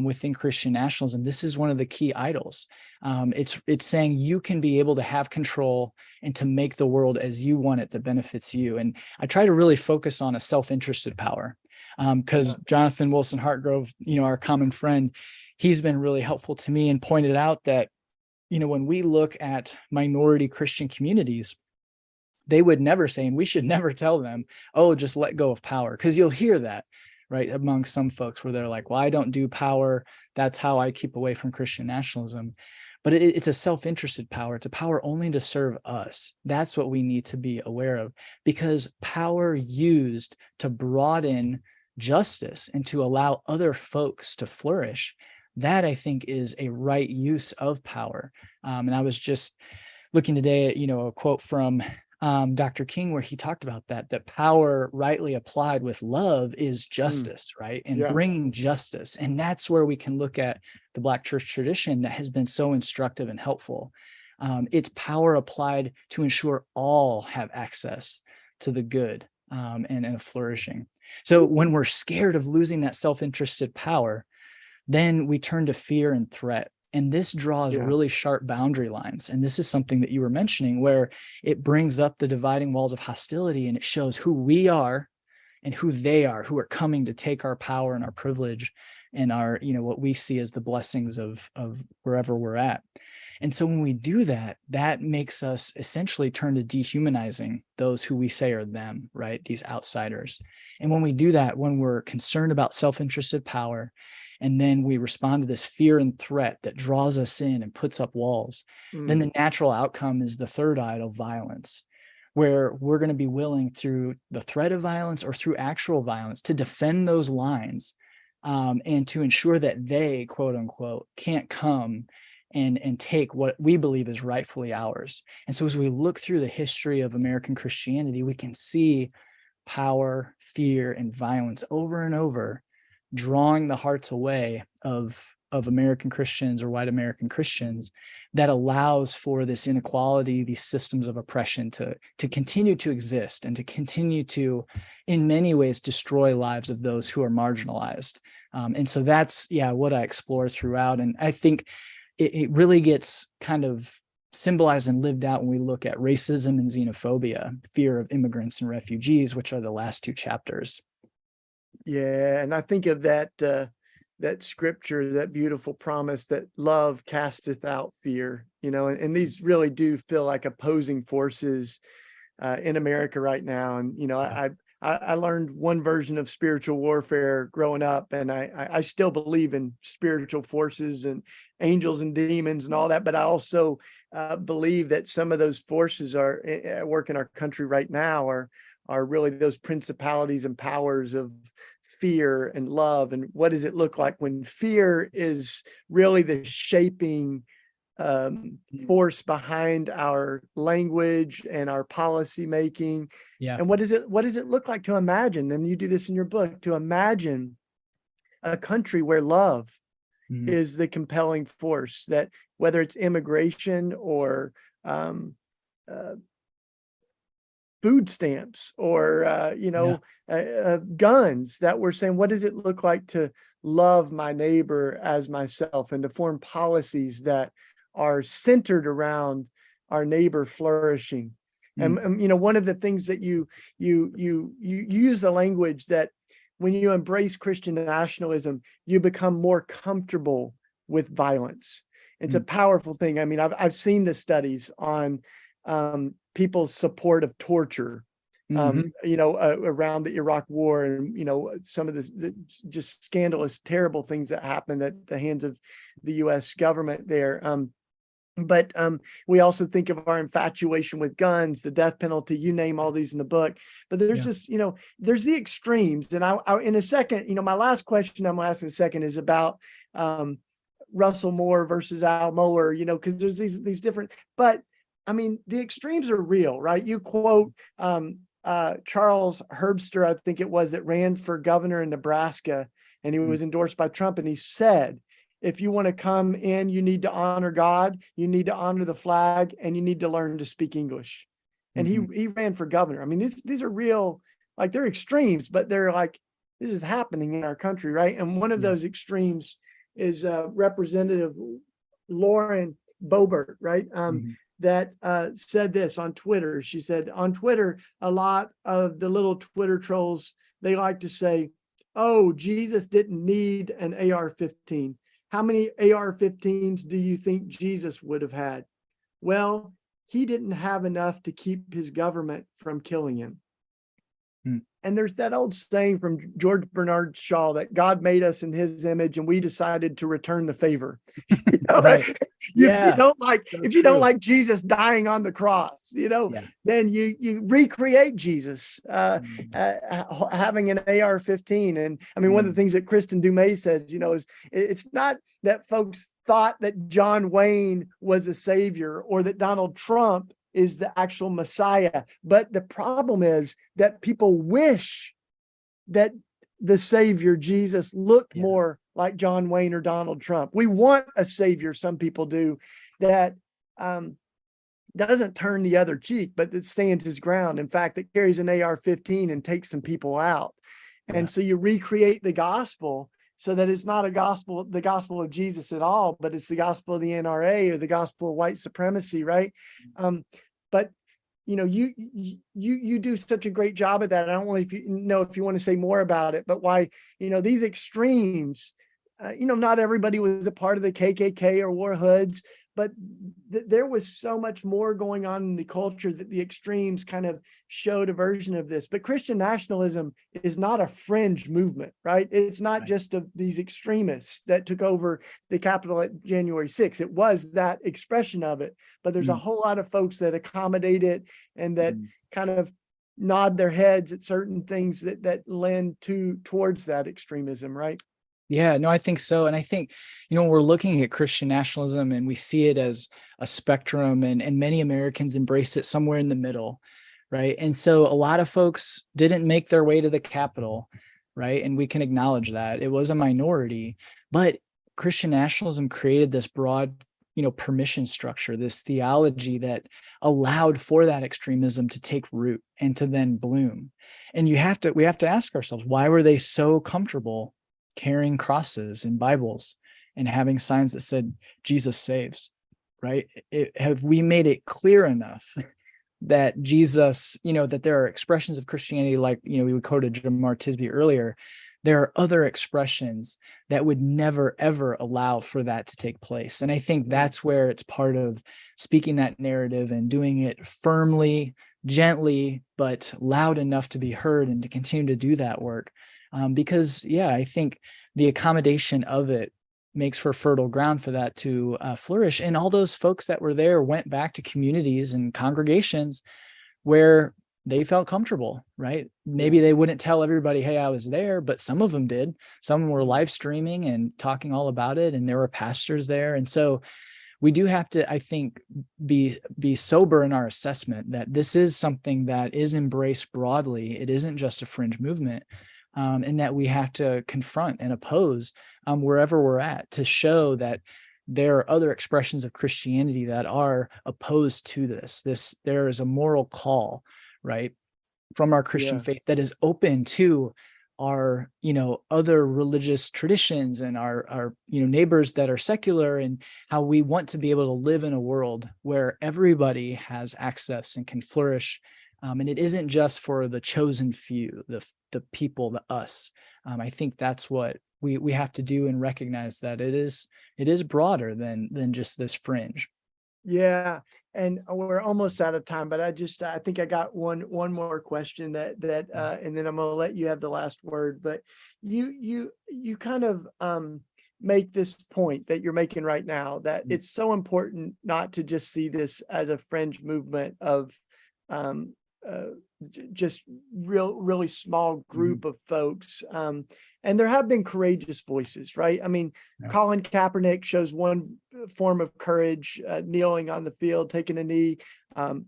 within Christian nationalism, this is one of the key idols. It's saying you can be able to have control and to make the world as you want it that benefits you. And I try to really focus on a self-interested power. Because Jonathan Wilson Hartgrove, our common friend, he's been really helpful to me and pointed out that, when we look at minority Christian communities, they would never say, and we should never tell them, oh, just let go of power. Because you'll hear that, right, among some folks where they're like, well, I don't do power. That's how I keep away from Christian nationalism. But it's a self-interested power. It's a power only to serve us. That's what we need to be aware of, because power used to broaden justice and to allow other folks to flourish, that I think is a right use of power. And I was just looking today at, a quote from Dr. King, where he talked about that power rightly applied with love is justice, right? And bringing justice. And that's where we can look at the Black church tradition that has been so instructive and helpful. It's power applied to ensure all have access to the good and flourishing. So when we're scared of losing that self-interested power, then we turn to fear and threat. And this draws really sharp boundary lines. And this is something that you were mentioning, where it brings up the dividing walls of hostility, and it shows who we are and who they are, who are coming to take our power and our privilege and our, what we see as the blessings of wherever we're at. And so when we do that, that makes us essentially turn to dehumanizing those who we say are them, right? These outsiders. And when we do that, when we're concerned about self-interested power, and then we respond to this fear and threat that draws us in and puts up walls, then the natural outcome is the third idol, violence, where we're going to be willing through the threat of violence or through actual violence to defend those lines and to ensure that they, quote unquote, can't come and take what we believe is rightfully ours. And so as we look through the history of American Christianity, we can see power, fear, and violence over and over, drawing the hearts away of American Christians or white American Christians, that allows for this inequality, these systems of oppression to continue to exist and to continue to, in many ways, destroy lives of those who are marginalized. And so that's, what I explore throughout. And I think it really gets kind of symbolized and lived out when we look at racism and xenophobia, fear of immigrants and refugees, which are the last two chapters.
Yeah, and I think of that that scripture, that beautiful promise that love casteth out fear, and these really do feel like opposing forces in America right now. And, I learned one version of spiritual warfare growing up, and I still believe in spiritual forces and angels and demons and all that. But I also believe that some of those forces are at work in our country right now are really those principalities and powers of fear and love. And what does it look like when fear is really the shaping force behind our language and our policy making?
Yeah.
And what does it look like to imagine, and you do this in your book, to imagine a country where love is the compelling force, that whether it's immigration or food stamps or guns, that we're saying, what does it look like to love my neighbor as myself, and to form policies that are centered around our neighbor flourishing. And one of the things that you use the language that when you embrace Christian nationalism, you become more comfortable with violence. It's a powerful thing. I mean, I've seen the studies on people's support of torture, around the Iraq War, and some of the just scandalous, terrible things that happened at the hands of the U.S. government there. But we also think of our infatuation with guns, the death penalty, you name all these in the book. But there's just, there's the extremes. And I in a second, my last question I'm going to ask in a second is about Russell Moore versus Al Mohler, because there's these different, but I mean, the extremes are real, right? You quote Charles Herbster, I think it was, that ran for governor in Nebraska, and he was endorsed by Trump. And he said, if you want to come in, you need to honor God, you need to honor the flag, and you need to learn to speak English. And he ran for governor. I mean, these are real, like, they're extremes, but they're like, this is happening in our country, right? And one of those extremes is Representative Lauren Boebert, right? That said this on Twitter. She said, on Twitter, a lot of the little Twitter trolls, they like to say, oh, Jesus didn't need an AR-15. How many AR-15s do you think Jesus would have had? Well, he didn't have enough to keep his government from killing him. And there's that old saying from George Bernard Shaw that God made us in his image and we decided to return the favor. Right. If you don't like Jesus dying on the cross, then you recreate Jesus having an AR-15. And I mean, one of the things that Kristen Dumais says, is it's not that folks thought that John Wayne was a savior or that Donald Trump is the actual Messiah. But the problem is that people wish that the savior, Jesus, looked more like John Wayne or Donald Trump. We want a savior, some people do, that doesn't turn the other cheek, but that stands his ground. In fact, that carries an AR-15 and takes some people out. And so you recreate the gospel so that it's not the gospel of Jesus at all, but it's the gospel of the NRA or the gospel of white supremacy, right? But you do such a great job at that. I don't know if you want to say more about it, but why these extremes. Not everybody was a part of the KKK or wore hoods, but there was so much more going on in the culture that the extremes kind of showed a version of this. But Christian nationalism is not a fringe movement, right? It's not just of these extremists that took over the Capitol at January 6th. It was that expression of it, but there's a whole lot of folks that accommodate it and that kind of nod their heads at certain things that lend towards that extremism, right?
Yeah, no, I think so. And I think, we're looking at Christian nationalism and we see it as a spectrum, and many Americans embrace it somewhere in the middle, right? And so a lot of folks didn't make their way to the Capitol, right? And we can acknowledge that it was a minority, but Christian nationalism created this broad, permission structure, this theology that allowed for that extremism to take root and to then bloom. And we have to ask ourselves, why were they so comfortable carrying crosses and Bibles and having signs that said Jesus saves, right? Have we made it clear enough that Jesus, that there are expressions of Christianity, like, we quoted Jamar Tisby earlier, there are other expressions that would never, ever allow for that to take place. And I think that's where it's part of speaking that narrative and doing it firmly, gently, but loud enough to be heard and to continue to do that work. Because, I think the accommodation of it makes for fertile ground for that to flourish. And all those folks that were there went back to communities and congregations where they felt comfortable, right? Maybe they wouldn't tell everybody, hey, I was there, but some of them did. Some were live streaming and talking all about it, and there were pastors there. And so we do have to, I think, be sober in our assessment that this is something that is embraced broadly. It isn't just a fringe movement, and that we have to confront and oppose wherever we're at, to show that there are other expressions of Christianity that are opposed to this. There is a moral call, right, from our Christian faith that is open to our, other religious traditions and our neighbors that are secular, and how we want to be able to live in a world where everybody has access and can flourish. And it isn't just for the chosen few, the people, the us. I think that's what we have to do, and recognize that it is broader than just this fringe.
Yeah. And we're almost out of time, but I think I got one more question that and then I'm going to let you have the last word. But you kind of make this point that you're making right now, that it's so important not to just see this as a fringe movement of just really small group of folks. And there have been courageous voices, right? I mean, Colin Kaepernick shows one form of courage, kneeling on the field, taking a knee.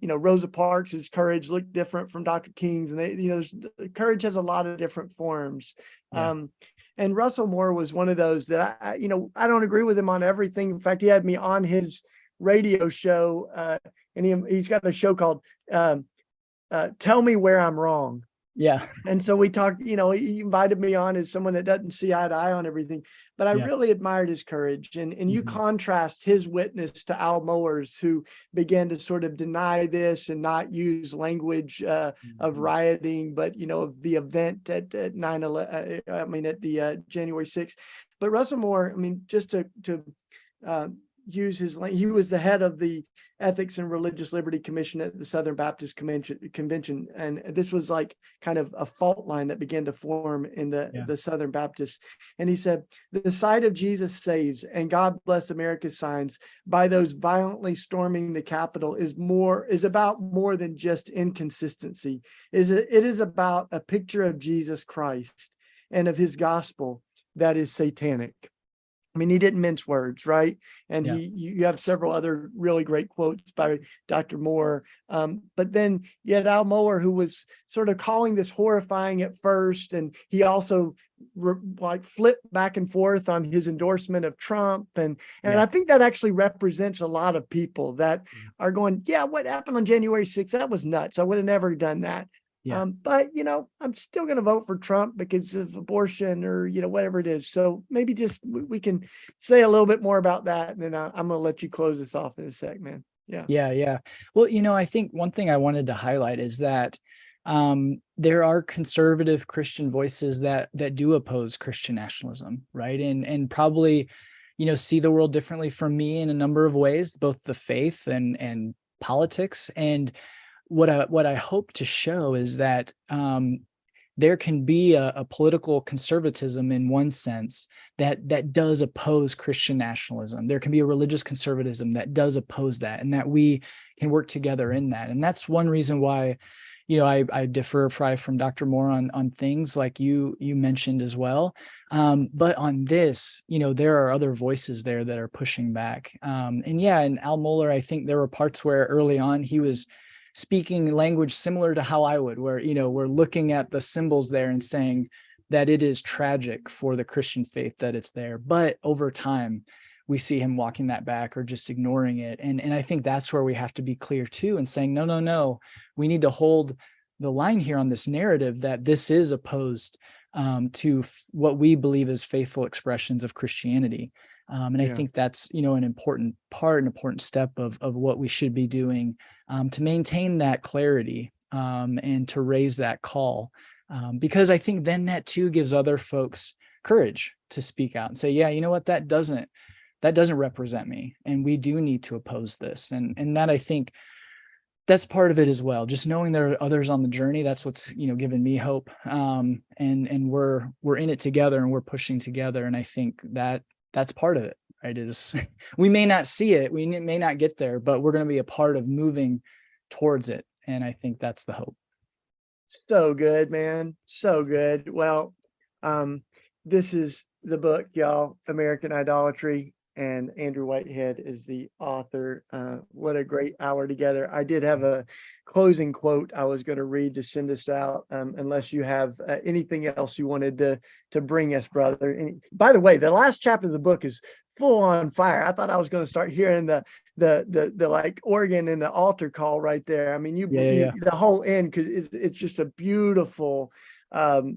Rosa Parks' courage looked different from Dr. King's, and courage has a lot of different forms. And Russell Moore was one of those that I don't agree with him on everything. In fact, he had me on his radio show, and he's got a show called Tell Me Where I'm Wrong.
Yeah.
And so we talked, he invited me on as someone that doesn't see eye to eye on everything, but I really admired his courage. And you contrast his witness to Al Mohler's, who began to sort of deny this and not use language of rioting, but, of the event at 9/11, at the January 6th. But Russell Moore, just to use his, he was the head of the Ethics and Religious Liberty Commission at the Southern Baptist Convention. And this was like kind of a fault line that began to form in the Southern Baptists. And he said, the sight of Jesus saves and God bless America's signs by those violently storming the Capitol is about more than just inconsistency. It is about a picture of Jesus Christ and of his gospel that is satanic. He didn't mince words, right? And you have several other really great quotes by Dr. Moore. But then you had Al Mohler, who was sort of calling this horrifying at first. And he also flipped back and forth on his endorsement of Trump. And I think that actually represents a lot of people that are going, what happened on January 6th? That was nuts. I would have never done that. But I'm still going to vote for Trump because of abortion or, whatever it is. So maybe just we can say a little bit more about that. And then I'm going to let you close this off in a sec, man.
Yeah. Well, I think one thing I wanted to highlight is that there are conservative Christian voices that do oppose Christian nationalism, right? And probably, see the world differently from me in a number of ways, both the faith and politics. And what I hope to show is that there can be a political conservatism in one sense that does oppose Christian nationalism. There can be a religious conservatism that does oppose that, and that we can work together in that. And that's one reason why, I differ probably from Dr. Moore on things like you mentioned as well. But on this, there are other voices there that are pushing back. And Al Mohler, I think there were parts where early on he was speaking language similar to how I would, where, we're looking at the symbols there and saying that it is tragic for the Christian faith that it's there. But over time, we see him walking that back or just ignoring it. And I think that's where we have to be clear too, and saying, no, we need to hold the line here on this narrative that this is opposed to what we believe is faithful expressions of Christianity. And I think that's, an important part, an important step of what we should be doing to maintain that clarity and to raise that call. Because I think then that too gives other folks courage to speak out and say, yeah, you know what, that doesn't represent me. And we do need to oppose this. And that, I think, that's part of it as well. Just knowing there are others on the journey. That's what's, given me hope. And we're in it together and we're pushing together. And I think that's part of it, right? Is we may not see it, we may not get there, but we're going to be a part of moving towards it. And I think that's the hope.
So good, man. So good. Well, this is the book, y'all, American Idolatry, and Andrew Whitehead is the author. What a great hour together. I did have a closing quote I was going to read to send us out, unless you have anything else you wanted to bring us, brother. And by the way, the last chapter of the book is full on fire. I thought I was going to start hearing the like organ and the altar call right there. I mean, the whole end, because it's just a beautiful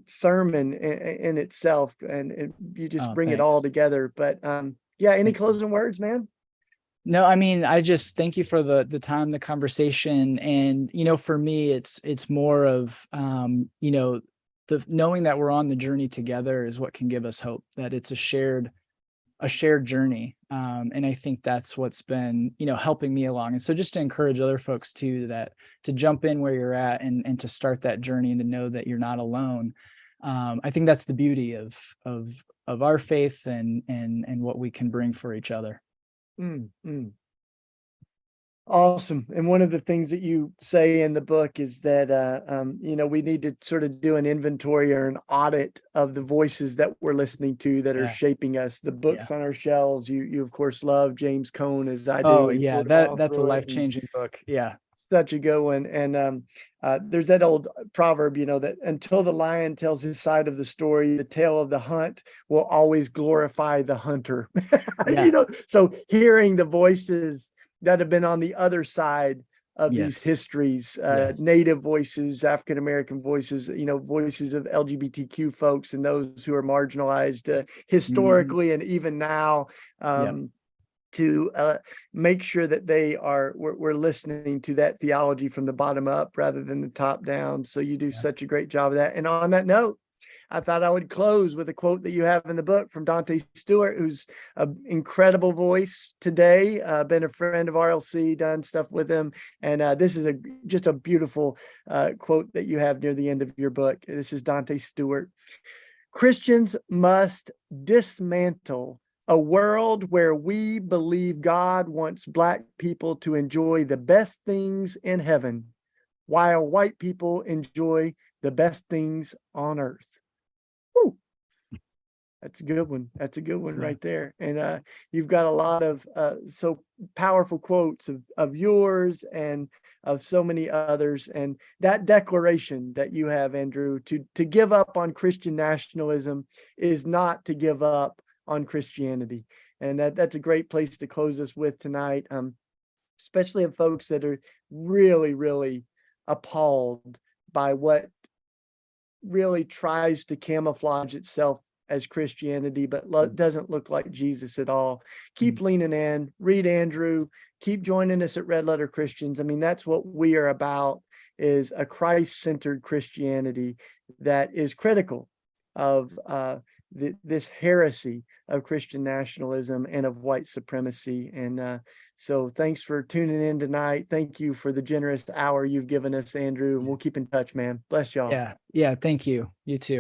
sermon in itself, and you just bring it all together. But any closing words, man?
No, I mean, I just thank you for the time, the conversation. And, for me, it's more of, the knowing that we're on the journey together is what can give us hope, that it's a shared journey. And I think that's what's been, helping me along. And so just to encourage other folks too, that to jump in where you're at and to start that journey and to know that you're not alone. I think that's the beauty of our faith and what we can bring for each other.
Awesome. And one of the things that you say in the book is that, we need to sort of do an inventory or an audit of the voices that we're listening to that are shaping us. The books on our shelves, you of course love James Cone, as I do.
Oh yeah, that's a life-changing book. Yeah.
Such a good one. And there's that old proverb, that until the lion tells his side of the story, the tale of the hunt will always glorify the hunter. So hearing the voices that have been on the other side of these histories, Native voices, African-American voices, voices of LGBTQ folks and those who are marginalized historically and even now, to make sure that we're listening to that theology from the bottom up rather than the top down. So you do such a great job of that. And on that note, I thought I would close with a quote that you have in the book from Dante Stewart, who's an incredible voice today, been a friend of RLC, done stuff with him. And this is just a beautiful quote that you have near the end of your book. This is Dante Stewart. Christians must dismantle a world where we believe God wants Black people to enjoy the best things in heaven, while white people enjoy the best things on earth. Woo. That's a good one. That's a good one right there. And you've got a lot of so powerful quotes of yours and of so many others. And that declaration that you have, Andrew, to give up on Christian nationalism is not to give up on Christianity. And that's a great place to close us with tonight, especially of folks that are really, really appalled by what really tries to camouflage itself as Christianity, but doesn't look like Jesus at all. Keep leaning in, read Andrew, keep joining us at Red Letter Christians. I mean, that's what we are about, is a Christ-centered Christianity that is critical of this heresy of Christian nationalism and of white supremacy. And so thanks for tuning in tonight. Thank you for the generous hour you've given us, Andrew, and we'll keep in touch, man. Bless y'all.
Yeah. Thank you. You too.